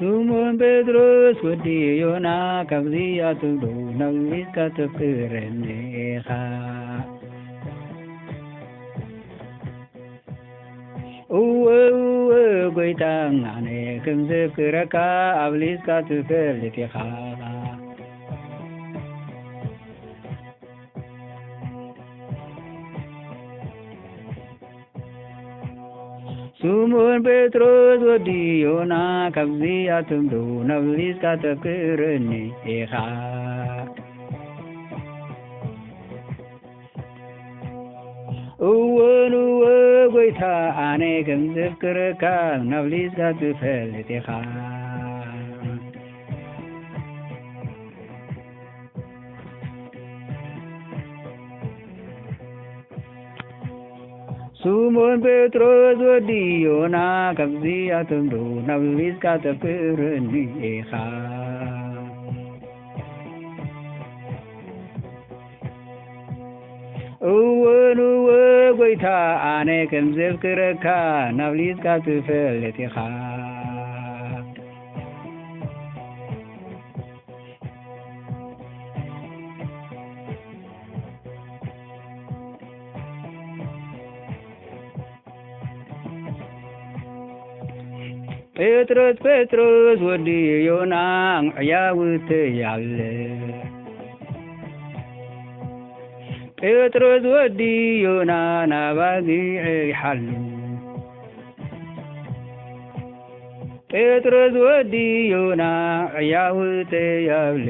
ስምዖን ጴጥሮስ ወዲ ዮና ካብዚኣ ትብሉ ነዊትካ ተፍቅረኒ ኢኻ እወ ጎይታ ኣነ ከምዘፍቅረካ ኣብሊስካ ትፈልጥ ኢኻ ስምዖን ጴጥሮስ ወዲ ዮና ካብዚኣ ትብሉ ነዊትካ ተፍቅረኒ ኢኻ እወን ጎይታ ኣነ ከምዘፍቅረካ ኣብሊስካ ትፈልጥ ኢኻ ስምዖን ጴጥሮስ ወዲ ዮና ካብዚኣ ትብሉ ነዊትካ ተፍቅረኒ ኢኻ እወን ጎይታ ኣነ ከምዘፍቅረካ ኣብሊስካ ትፈልጥ ኢኻ ጴጥሮስ ወዲ ዮና ዕያውትያለ ጴጥሮስ ወዲ ዮና ናባጊዕ ይሓሉ ጴጥሮስ ወዲ ዮና ዕያውትያለ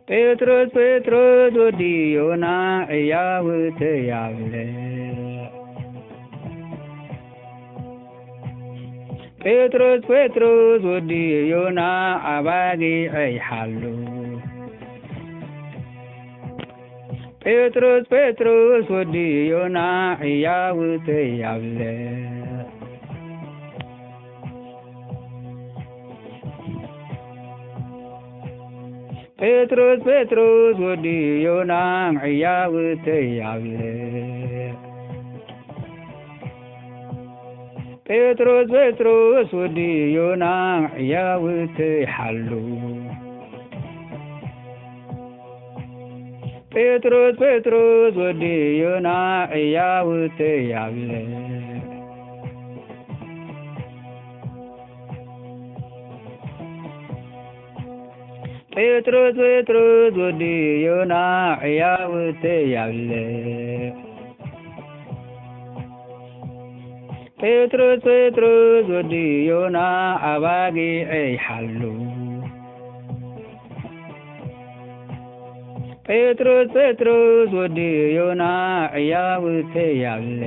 ጴጥሮስ ወዲ ዮና ዕያውትያለ ጴጥሮስ ወዲ ዮና ኣባጊዕ ይሓሉ ጴጥሮስ ወዲ ዮና ዕያውትያለ ጴጥሮስ ወዲ ዮና ዕያውትያለ ጴጥሮስ ወዲ ዮና ዕያውትይሓሉ ጴጥሮስ ወዲ ዮና ዕያውትያለ ጴጥሮስ ወዲ ዮና ዕያውትያለ ጴጥሮስ ወዲ ዮና ኣባጊዕ ይሓሉ ጴጥሮስ ወዲ ዮና ዕያውትያለ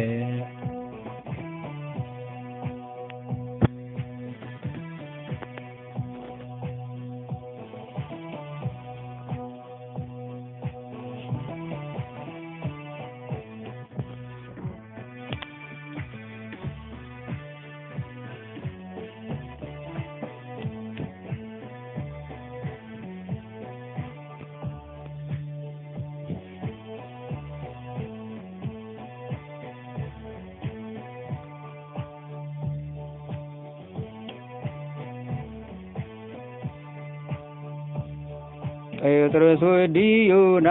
ጴጥሮስ ወዲ ዮና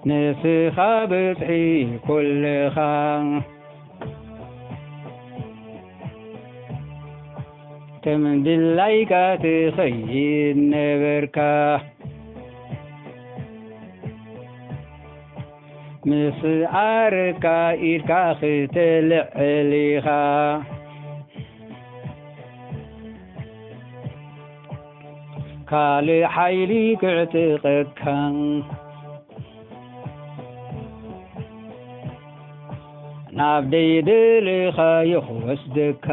ንስኻ በጽሒ ኩልኻ ተምድላይካ ትኸይድ ነበርካ ምስዓርካ ኢድካ ክትልዕል ኢኻ ካልእ ሓይሊ ክዕትቐካ ናብ ደይደልኻዮ ክወስደካ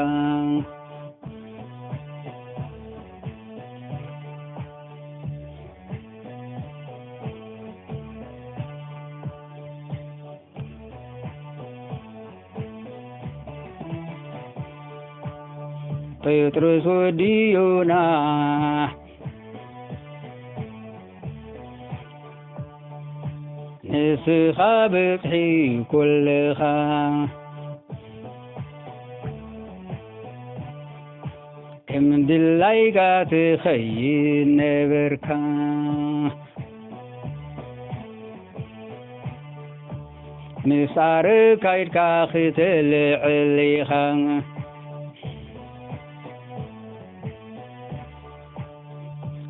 ጴጥሮስ ወዲዮና ንስኻ በጽሒ ኩልኻ ከም ድላይካ ትኸይድ ነበርካ ምሳር ካይድካ ክትልዕል ኢኻ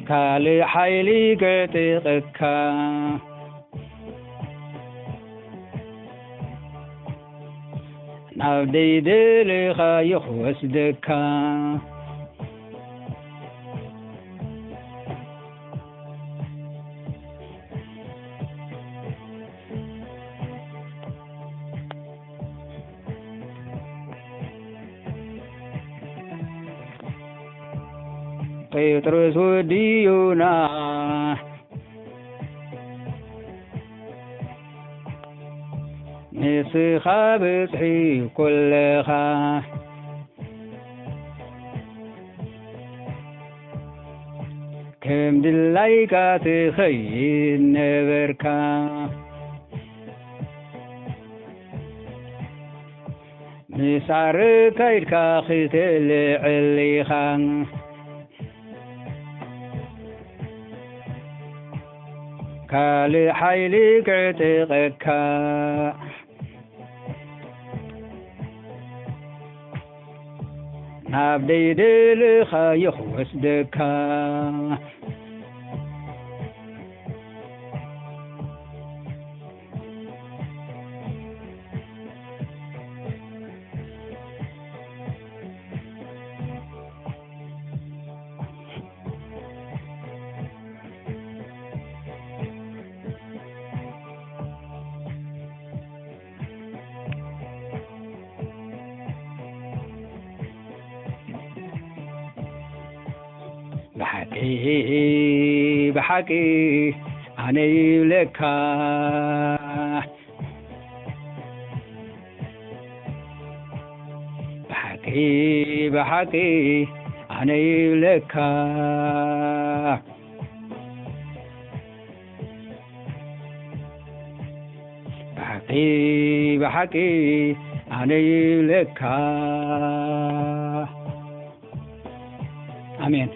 ካልእ ሓይሊ ክዕጥቕካ ናብ ደይደልኻዮ ክወስደካ ጴጥሮስ ወዲዮና ንስኻ በጽሒ ኩልኻ ከም ድላይካ ትኸይድ ነበርካ ምሳር ካይድካ ክትልዕል ኢኻ ካልእ ሓይሊ ክዕጥቐካ ናብ ደይደልኻዮ ክወስደካ بحقي أنا لك بحقي أنا لك بحقي أنا لك آمين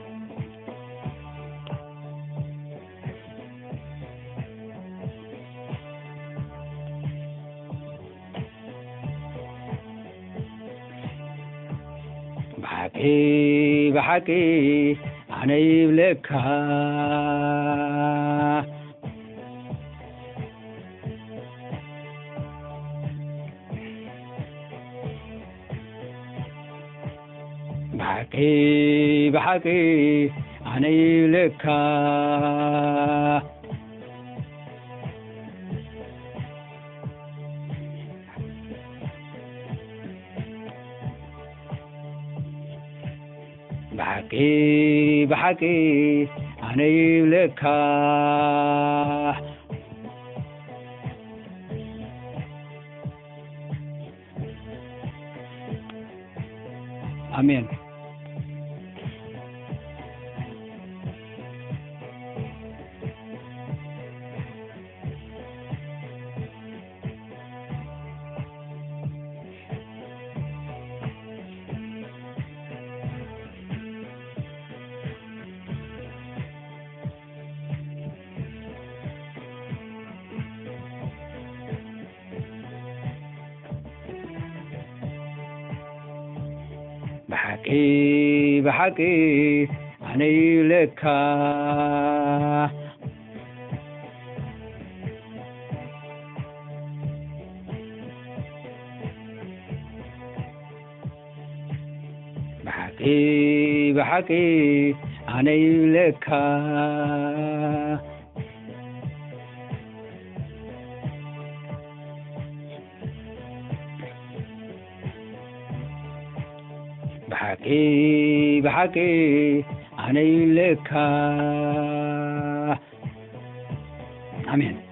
بحقي أنا لك بحقي أنا لك بحقي أنا لك آمين بحقي أنا لك بحقي أنا لك بحقي أنا لك آمين